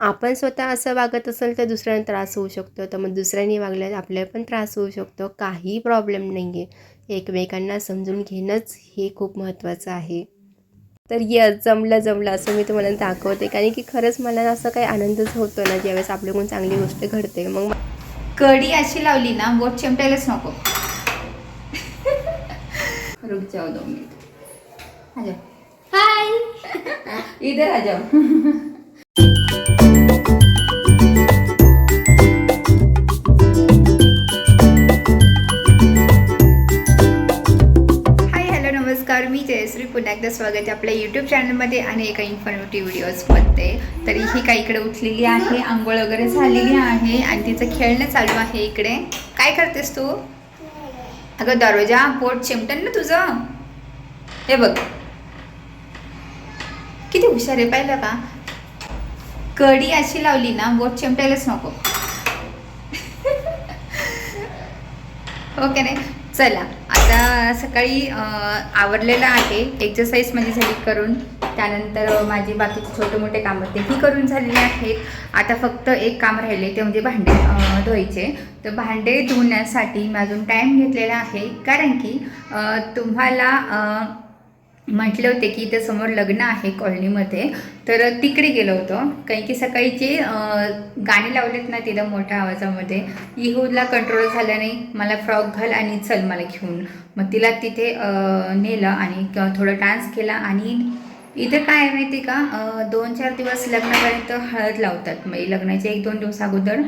आपण स्वतः असं वागत असेल तर दुसऱ्यांना त्रास होऊ शकतो, तर मग दुसऱ्यांनी वागल्यास आपल्याला पण त्रास होऊ शकतो. काही प्रॉब्लेम नाही आहे. एकमेकांना समजून घेणंच हे खूप महत्त्वाचं आहे. तर यस, जमलं असं मी तुम्हाला दाखवते, कारण की खरंच मला असं काही आनंदच होतो ना ज्यावेळेस आपल्याकडून चांगली गोष्ट घडते. मग कडी अशी लावली ना बोट चिमटायलाच नको. रुक जाओ 2 मिनिट. आ जाओ. हाय. इधर आ जाओ. हाय, हॅलो, नमस्कार. मी जयश्री. पुन्हा एकदा स्वागत आहे आपल्या यूट्यूब चॅनलमध्ये आणि एका इन्फॉर्मेटिव्ह व्हिडिओजमध्ये. तरी ही काय इकडे उठलेली आहे, आंघोळ वगैरे झालेली आहे आणि तिचं खेळणं चालू आहे इकडे. काय करतेस तू? अगं दरवाजा बोट चिमटन ना तुझं. हे बघ किती हुशार आहे, पाहिलं का? कडी अशी लावली ना बोट चिमटायलाच नको. ओके नाही. चला, आता सकाळी आवरलेलं आहे. एक्सरसाइज माझी झाली करून, त्यानंतर माझी बाकीचे छोटे मोठे कामं तेही करून झालेले आहेत. आता फक्त एक काम राहिले ते म्हणजे भांडे धुवायचे. तर भांडे धुण्यासाठी मी अजून टाईम घेतलेला आहे, कारण की तुम्हाला म्हटले होते की इथे समोर लग्न आहे कॉलनीमध्ये, तर तिकडे गेलो होतो. कारण की सकाळीचे गाणी लावलेत ना तिथं मोठ्या आवाजामध्ये, इहूला कंट्रोल झालं नाही. मला फ्रॉक घाल आणि चल मला घेऊन. मग तिला तिथे नेलं आणि थोडं डान्स केला. आणि इथे काय आहे माहिती का, 2-4 दिवस लग्नापर्यंत हळद लावतात. मग लग्नाच्या 1-2 दिवस अगोदर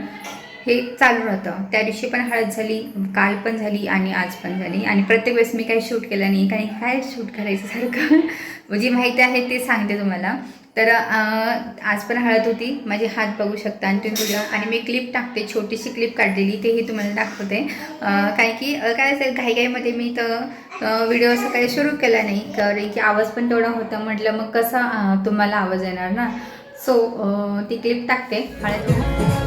हे चालू राहतं. त्या दिवशी पण हळद झाली, काल पण झाली आणि आज पण झाली. आणि प्रत्येक वेळेस मी काही शूट केलं नाही, कारण काय शूट करायचं सारखं. म्हणजे माहिती आहे ते सांगते तुम्हाला. तर आज पण हळद होती. माझे हात बघू शकता आणि तुम्ही आणि मी क्लिप टाकते, छोटीशी क्लिप काढलेली, तेही तुम्हाला दाखवते. कारण की काय असेल घाईघाईमध्ये मी तर व्हिडिओ असं काही सुरू केला नाही, कारण की आवाज पण तेवढा होता. म्हटलं मग कसा तुम्हाला आवाज येणार ना. सो ती क्लिप टाकते हळद.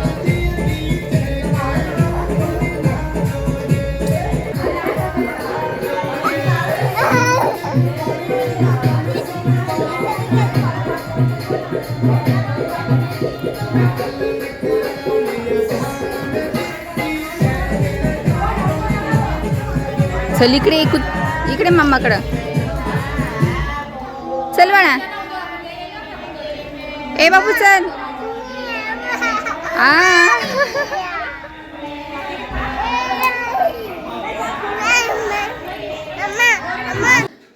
चल इकडे, इकडे मम्माकडं चल म्हणा. ए बाबू चल.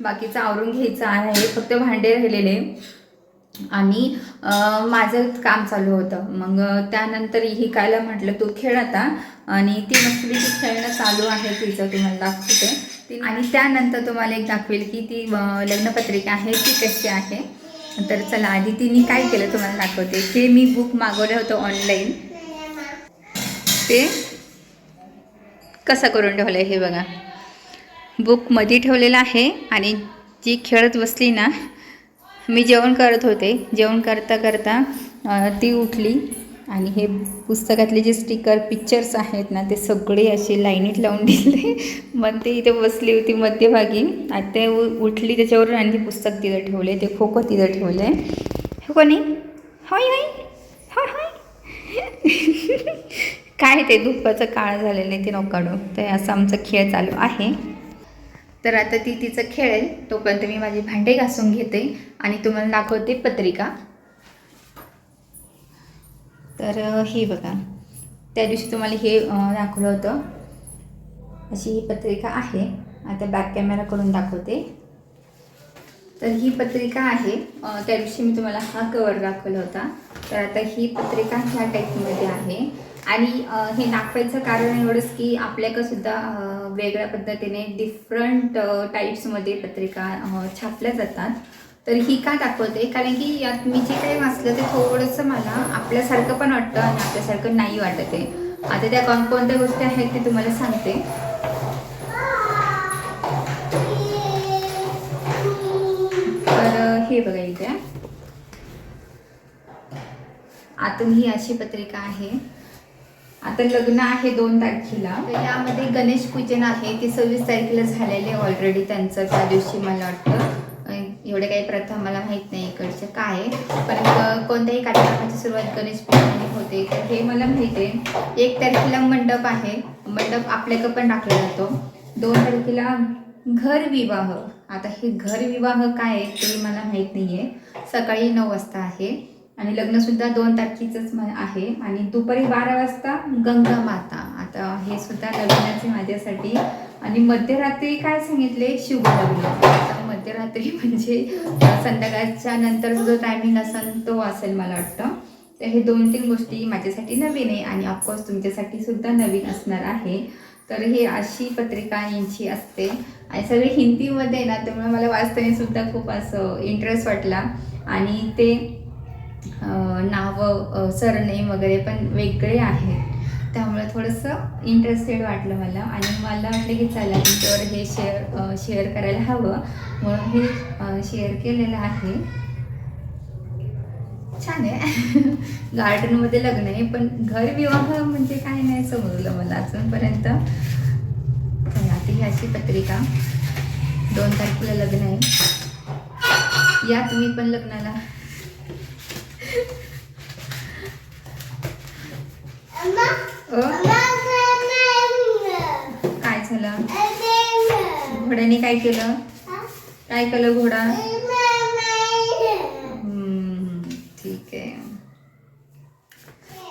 बाकीचं आवरून घ्यायचं आहे, फक्त भांडे राहिलेले आणि माझं काम चालू होतं. मग त्यानंतर ही कायला म्हटलं तू खेळ आता, आणि ती मस्तपैकी खेळणं चालू आहे तिचं, तुम्हाला दाखवते. आणि त्यानंतर तुम्हाला एक दाखवेल की ती लग्नपत्रिका आहे ती कशी आहे. तर चला, आधी तिने काय केलं तुम्हाला दाखवते. जे मी बुक मागवलं होतं ऑनलाईन, ते कसं करून ठेवलं आहे हे बघा. बुक मध्ये ठेवलेलं आहे आणि जी खेळत बसली ना, मी जेवण करत होते, जेवण करता करता ती उठली आणि हे पुस्तकातले जे स्टिकर पिक्चर्स आहेत ना ते सगळे असे लाईनीत लावून दिले. मग ते इथे बसली होती मध्यभागी. आता ते उठली त्याच्यावरून आणि ते पुस्तक तिथं ठेवले, ते खो खो तिथं ठेवले. हो कोणी होय होय होय होय. काय ते दुपाचं काळ झालेलं आहे, ते नको काढू. तर असं आमचा खेळ चालू आहे. तर आता ती तिचं खेळेल, तोपर्यंत मी माझी भांडे घासून घेते आणि तुम्हाला दाखवते पत्रिका. तर ही बघा, त्या दिवशी तुम्हाला हे दाखवलं होतं, अशी ही पत्रिका आहे. आता बॅक कॅमेरा करून दाखवते. तर ही पत्रिका आहे. त्या दिवशी मी तुम्हाला हा कवर दाखवला होता. तर आता ही पत्रिका ह्या टाईपमध्ये आहे. आणि हे दाखवायचं कारण एवढंच की आपल्याकडंसुद्धा वेगळ्या पद्धतीने डिफरंट टाईप्समध्ये पत्रिका छापल्या जातात. तर ही का दाखवते, कारण की यात मी जे काही वाचलं ते थोडंसं मला आपल्यासारखं पण वाटतं आणि आपल्यासारखं नाही वाटत आहे. आता त्या कोणत्या गोष्टी आहेत ते तुम्हाला सांगते. तर हे बघा, इथे आतून ही अशी पत्रिका आहे. आता लग्न आहे 2 तारखेला, तर यामध्ये गणेश पूजन आहे, ते 26 तारखेला झालेले ऑलरेडी त्यांचं. त्या दिवशी मला वाटतं एवढे काही प्रथा मला माहीत नाही इकडच्या काय आहे. पण कोणत्याही कार्यक्रमाची सुरुवात गणेश पूजनाने होते तर हे मला माहीत आहे. 1 तारखेला मंडप आहे, मंडप आपल्याकडं पण टाकला जातो. 2 तारखेला घरविवाह. आता हे घरविवाह काय आहे ते मला माहीत नाही आहे. सकाळी 9 वाजता आहे आणि लग्नसुद्धा 2 तारखेचंच आहे आणि दुपारी 12 वाजता गंगा माता. आता हे सुद्धा नवीनच आहे माझ्यासाठी. आणि मध्यरात्री काय सांगितले, शुभलग्न. आता मध्यरात्री म्हणजे संध्याकाळच्या नंतरचा जो टायमिंग असेल तो असेल मला वाटतं. तर हे 2-3 गोष्टी माझ्यासाठी नवीन आहे आणि ऑफकोर्स तुमच्यासाठी सुद्धा नवीन असणार आहे. तर ही अशी पत्रिका यांची असते आणि सगळी हिंदीमध्ये ना, त्यामुळे मला वाचताना सुद्धा खूप असं इंटरेस्ट वाटला. आणि ते नावं सरनेम वगैरे पण वेगळे आहेत, त्यामुळे थोडंसं इंटरेस्टेड वाटलं मला. आणि मला वाटलं की चला तुमच्यावर हे शेअर करायला हवं, म्हणून हे शेअर केलेलं आहे. छान आहे. गार्डनमध्ये लग्न आहे, पण घरविवाह म्हणजे काय नाही समजलं मला अजूनपर्यंत. आता ही अशी पत्रिका, 2 तारखेला लग्न आहे. या तुम्ही पण लग्नाला. काय झालं, घोड्याने काय केलं, काय केलं घोडा. ठीक आहे.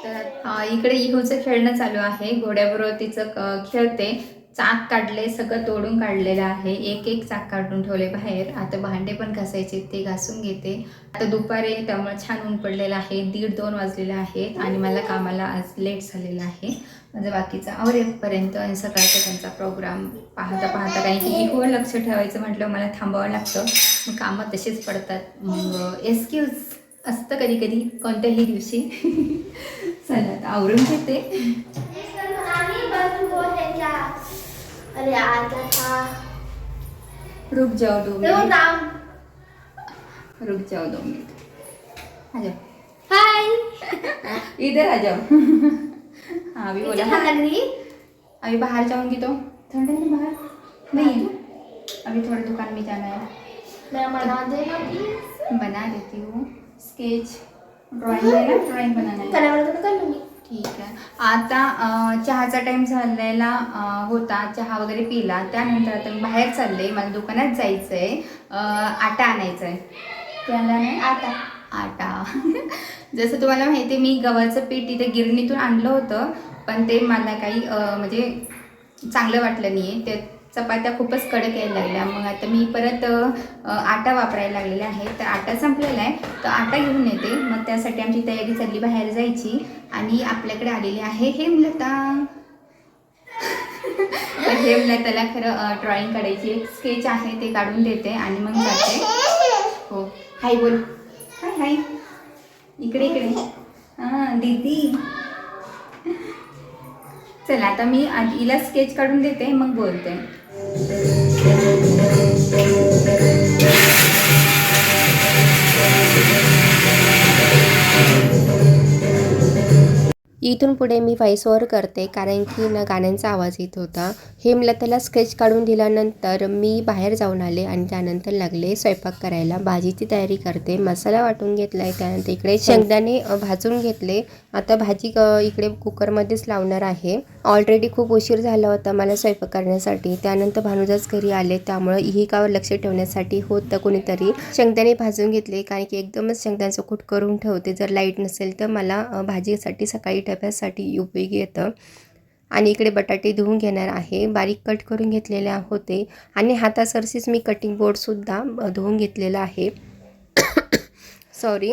तर इकडे इहूचं खेळणं चालू आहे. घोड्याबरोबर तिचं खेळते. चाक काढले, सगळं तोडून काढलेलं आहे. एक चाक काढून ठेवले बाहेर. आता भांडे पण घासायचे, ते घासून घेते. आता दुपारी त्यामुळे छान ऊन पडलेलं आहे. 1:30-2 वाजलेले आहेत आणि मला कामाला आज लेट झालेला आहे. माझं बाकीचं आवरेपर्यंत आणि सकाळचा त्यांचा प्रोग्राम पाहता कारण की इहूवर लक्ष ठेवायचं म्हटलं मला थांबावं लागतं. मग कामं तसेच पडतात. मग एक्सक्यूज असतं कधी कोणत्याही दिवशी. चला आता आवरून घेते. अरे आता था रुक जाओ 2 मिनट. रुक जाओ 2 मिनट. आ जाओ. हाय, इधर आ जाओ. हाँ अभी बोला. ठंड लग रही है. अभी बाहर जाऊंगी तो ठंड है ना बाहर. नहीं अभी थोड़ा दुकान में जाना है. मैं बना देना प्लीज. बना देती हूँ. स्केच ड्राइंग है ना, ड्राइंग बनाना है. करायला तर कर लूंगी. ठीक आहे. आता चहाचा टाईम झालेला होता. चहा वगैरे पिला. त्यानंतर आता मी बाहेर चालले. मला दुकानात जायचं आहे. आटा आणायचा आहे. त्याला नाही आटा. जसं तुम्हाला माहिती आहे, मी गव्हाचं पीठ इथे गिरणीतून आणलं होतं, पण ते मला काही म्हणजे चांगलं वाटलं नाही आहे. ते चपात्या खूपच कडक यायला लागल्या. मग आता मी परत आटा वापरायला लागलेला आहे. तर आटा संपलेला आहे, तर आटा घेऊन येते. मग त्यासाठी आमची तयारी चालली बाहेर जायची. आणि आपल्याकडे आलेली आहे हेमलता. हेमलताला खरं ड्रॉइंग काढायची एक स्केच आहे, ते काढून देते आणि मग जाते. हो हाय बोल. हाय इकडे हां दीदी. चला आता मी हिला स्केच काढून देते, मग बोलते. इथून पुढे मी व्हॉइस ओव्हर करते, कारण की ना गाण्यांचा आवाज येत होता. हेमलताला स्केच काढून दिल्यानंतर मी बाहेर जाऊन आले आणि त्यानंतर लागले स्वयंपाक करायला. भाजीची तयारी करते. मसाला वाटून घेतला आहे. त्यानंतर इकडे शेंगदाणे भाजून घेतले. आता भाजी इकडे कुकरमध्येच लावणार आहे. ऑलरेडी खूप उशीर झाला होता मला स्वयंपाक करण्यासाठी. त्यानंतर भानुदास घरी आले, त्यामुळे इहिकावर लक्ष ठेवण्यासाठी होतं कोणीतरी. शेंगदाणे भाजून घेतले, कारण की एकदमच शेंगदाण्याचं कूट करून ठेवते. जर लाईट नसेल तर मला भाजीसाठी सकाळी डब्यासाठी उपयोगी येतं. आणि इकडे बटाटे धुवून घेणार आहे. बारीक कट करून घेतलेले होते आणि हातासरशीच मी कटिंग बोर्डसुद्धा धुवून घेतलेला आहे. सॉरी,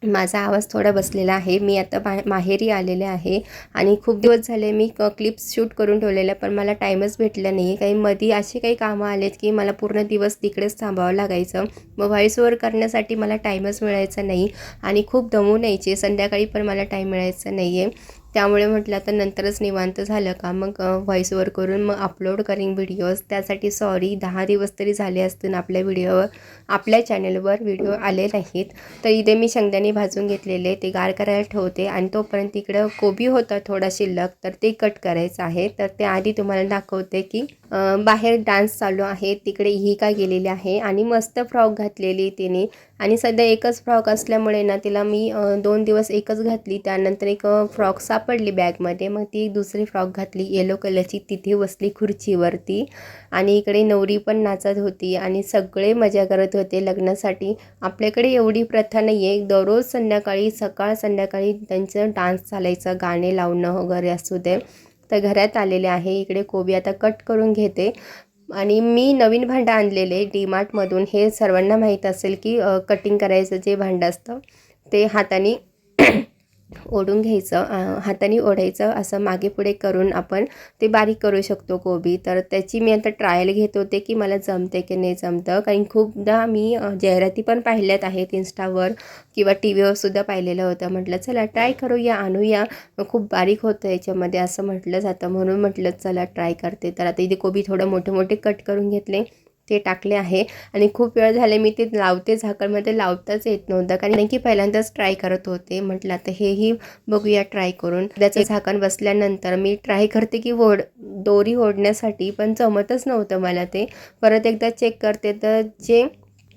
माझा आवाज थोडा बसलेला आहे. मी आता माहेरी आलेले आहे आणि खूप दिवस झाले मी क्लिप्स शूट करून ठेवलेल्या, पण मला टाईमच भेटला नाही. काही मध्ये असे काही कामं आलेत की मला पूर्ण दिवस तिकडेच थांबावं लागायचं. मग व्हॉइस ओव्हर करण्यासाठी मला टाईमच मिळायचा नाही आणि खूप दमून यायचे. संध्याकाळी पण मला टाईम मिळायचा नाही आहे. त्यामुळे म्हटलं आता नंतरच निवांत झालं का मग व्हॉईस ओव्हर करून मग अपलोड करीन व्हिडिओज. त्यासाठी सॉरी, 10 दिवस तरी झाले असतील आपल्या चॅनलवर व्हिडिओ आले नाहीत. तर इथे मी शेंगदाणे भाजून घेतलेले ते गार करायला ठेवते आणि तोपर्यंत इकडं कोबी होता थोडा शिल्लक, तर ते कट करायचं आहे. तर ते आधी तुम्हाला दाखवते की बाहेर डान्स चालू आहे, तिकडे ही काय गेलेली आहे आणि मस्त फ्रॉक घातलेली तिने. आणि सध्या एकच फ्रॉक असल्यामुळे ना तिला मी 2 दिवस एकच घातली. त्यानंतर एक फ्रॉक सापडली बॅगमध्ये, मग ती दुसरी फ्रॉक घातली येलो कलरची, तिथे बसली खुर्चीवरती. आणि इकडे नवरी पण नाचत होती आणि सगळे मजा करत होते लग्नासाठी. आपल्याकडे एवढी प्रथा नाही आहे, दररोज संध्याकाळी सकाळ संध्याकाळी त्यांचं डान्स चालायचं, गाणे लावणं वगैरे असू दे. तर घरात आलेले आहे. इकडे कोबी आता कट करून घेते. आणि मी नवीन भांडं आणलेले डीमार्टमधून. हे सर्वांना माहीत असेल की कटिंग करायचं जे भांडं असतं ते हाताने ओढून घ्यायचं, हाताने ओढायचं, असं मागे पुढे करून आपण ते बारीक करू शकतो कोबी. तर त्याची मी आता ट्रायल घेत होते की मला जमते की नाही जमतं. कारण खूपदा मी जाहिराती पण पाहिल्यात आहेत इंस्टावर किंवा टी व्हीवरसुद्धा पाहिलेलं होतं. म्हटलं चला ट्राय करूया, आणूया, खूप बारीक होतं याच्यामध्ये असं म्हटलं जातं, म्हणून म्हटलं चला ट्राय करते. तर आता इथे कोबी थोडं मोठे मोठे कट करून घेतले, ते टाकले आहे. आणि खूप वेळ झाले मी ते लावते, झाकणमध्ये लावताच येत नव्हतं कारण की पहिल्यांदाच ट्राय करत होते. म्हटलं आता हेही बघूया ट्राय करून. त्याचं झाकण बसल्यानंतर मी ट्राय करते की दोरी ओढण्यासाठी, पण जमतच नव्हतं मला ते. परत एकदा चेक करते तर जे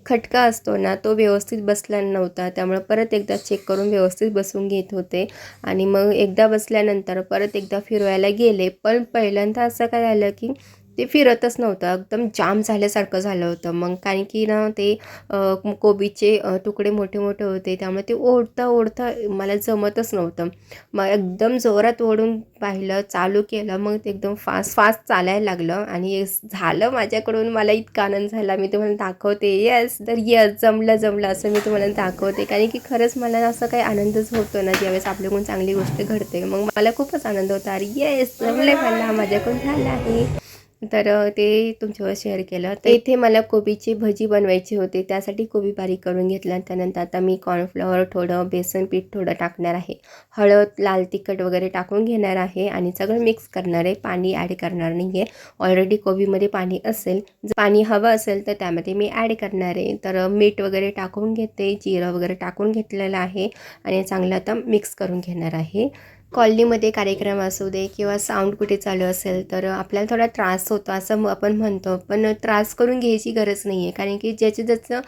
खटका असतो ना तो व्यवस्थित बसला नव्हता, त्यामुळे परत एकदा चेक करून व्यवस्थित बसून घेत होते. आणि मग एकदा बसल्यानंतर परत एकदा फिरवायला गेले, पण पहिल्यांदा असं काय झालं की ते फिरतच नव्हतं, एकदम जाम झाल्यासारखं झालं होतं. मग कारण की ना ते कोबीचे तुकडे मोठे मोठे होते, त्यामुळे ते ओढता ओढता मला जमतच नव्हतं. मग एकदम जोरात ओढून पाहिलं, चालू केलं, मग ते एकदम फास्ट फास्ट चालायला लागलं आणि झालं माझ्याकडून. मला इतका आनंद झाला, मी तुम्हाला दाखवते. येस, तर येस, जमलं असं मी तुम्हाला दाखवते. कारण की खरंच मला असं काही आनंदच होतो ना ज्यावेळेस आपल्याकडून चांगली गोष्ट घडते. मग मला खूपच आनंद होता, अरे येस जमलं, मला माझ्याकडून झालं आहे. तर ते तुमच्यावर शेअर केलं. तर इथे मला कोबीची भजी बनवायची होती, त्यासाठी कोबी बारीक करून घेतला. त्यानंतर आता मी कॉर्नफ्लॉवर, थोडं बेसन पीठ थोडं टाकणार आहे, हळद, लाल तिखट वगैरे टाकून घेणार आहे आणि सगळं मिक्स करणार आहे. पाणी ॲड करणार नाही आहे, ऑलरेडी कोबीमध्ये पाणी असेल. जर पाणी हवं असेल तर त्यामध्ये मी ॲड करणार आहे. तर मीठ वगैरे टाकून घेते, जिरं वगैरे टाकून घेतलेलं आहे आणि चांगलं आता मिक्स करून घेणार आहे. कॉलनीमध्ये कार्यक्रम असू दे किंवा साऊंड कुठे चालू असेल तर आपल्याला थोडा त्रास होतो असं आपण म्हणतो, पण त्रास करून घ्यायची गरज नाही आहे. कारण की ज्याचं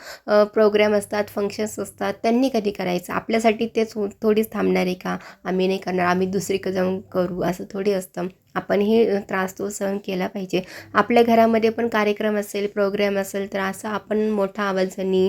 प्रोग्राम असतात, फंक्शन्स असतात, त्यांनी कधी करायचं, आपल्यासाठी तेच थोडीच थांबणार आहे का, आम्ही नाही करणार, आम्ही दुसरीकडे जाऊन करू, असं थोडी असतं. आपण हे त्रास तो सहन केला पाहिजे. आपल्या घरामध्ये पण कार्यक्रम असेल, प्रोग्राम असेल, तर असं आपण मोठ्या आवाजाने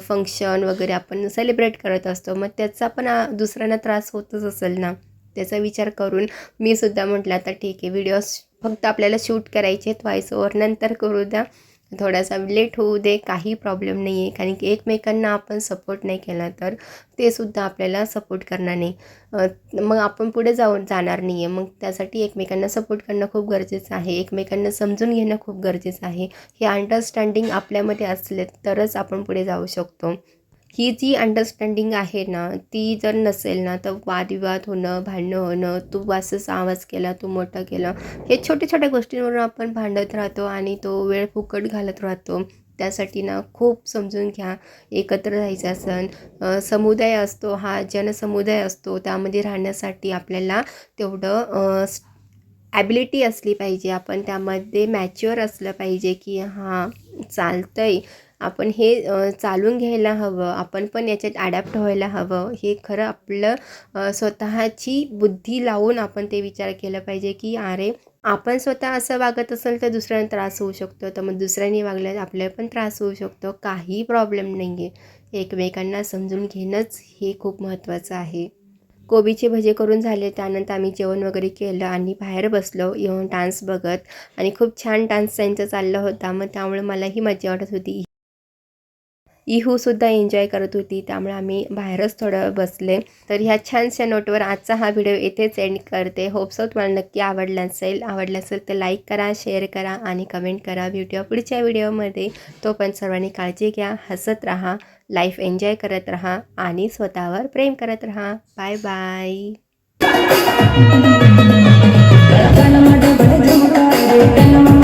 फंक्शन वगैरे आपण सेलिब्रेट करत असतो, मग त्याचा पण दुसऱ्यांना त्रास होतच असेल ना. त्याचा विचार करून मी सुद्धा म्हटलं आता ठीक आहे, व्हिडिओज फक्त आपल्याला शूट करायचे आहेत, व्हॉइस ओव्हर नंतर करू द्या, थोडासा लेट होऊ दे, काही प्रॉब्लेम नाही आहे. कारण की एकमेकांना आपण सपोर्ट नाही केला तर ते सुद्धा आपल्याला सपोर्ट करणार नाही, मग आपण पुढे जाणार नाही आहे. मग त्यासाठी एकमेकांना सपोर्ट करणं खूप गरजेचं आहे, एकमेकांना समजून घेणं खूप गरजेचं आहे. हे अंडरस्टँडिंग आपल्यामध्ये असले तरच आपण पुढे जाऊ शकतो. ही जी अंडरस्टँडिंग आहे ना, ती जर नसेल ना तर वादविवाद होणं, भांडणं होणं, तू असंच आवाज केला, तू मोठा केला, हे छोट्या छोट्या गोष्टींवरून आपण भांडत राहतो आणि तो वेळ फुकट घालत राहतो. त्यासाठी ना खूप समजून घ्या, एकत्र राहायचा सण समुदाय असतो, हा जनसमुदाय असतो, त्यामध्ये राहण्यासाठी आपल्याला तेवढं ॲबिलिटी असली पाहिजे, आपण त्यामध्ये मॅच्युअर असलं पाहिजे की हां चालतंय, आपण हे चालून घ्यायला हवं, आपण पण याच्यात ॲडॅप्ट व्हायला हवं. हे खरं आपलं स्वतःची बुद्धी लावून आपण ते विचार केला पाहिजे की अरे आपण स्वतः असं वागत असेल तर दुसऱ्यांना त्रास होऊ शकतो, तर मग दुसऱ्यांनी वागल्यास आपल्याला पण त्रास होऊ शकतो, काही प्रॉब्लेम नाही आहे. एकमेकांना समजून घेणंच हे खूप महत्त्वाचं आहे. कोबीचे भजे करून झाले, त्यानंतर आम्ही जेवण वगैरे केलं आणि बाहेर बसलो येऊन डान्स बघत. आणि खूप छान डान्स त्यांचा चालला होता, मग त्यामुळे मलाही मजा वाटत होती. इहूसुद्धा एन्जॉय करत होती, त्यामुळे आम्ही बाहेरच थोडं बसले. तर ह्या छानशा नोटवर आजचा हा व्हिडिओ इथेच एंड करते. होप सो तुम्हाला नक्की आवडला असेल तर लाईक करा, शेअर करा आणि कमेंट करा. भेटूया पुढच्या व्हिडिओमध्ये. तोपर्यंत सर्वांनी काळजी घ्या, हसत राहा, लाईफ एन्जॉय करत राहा आणि स्वतःवर प्रेम करत राहा. Bye bye. डबल झुमका रे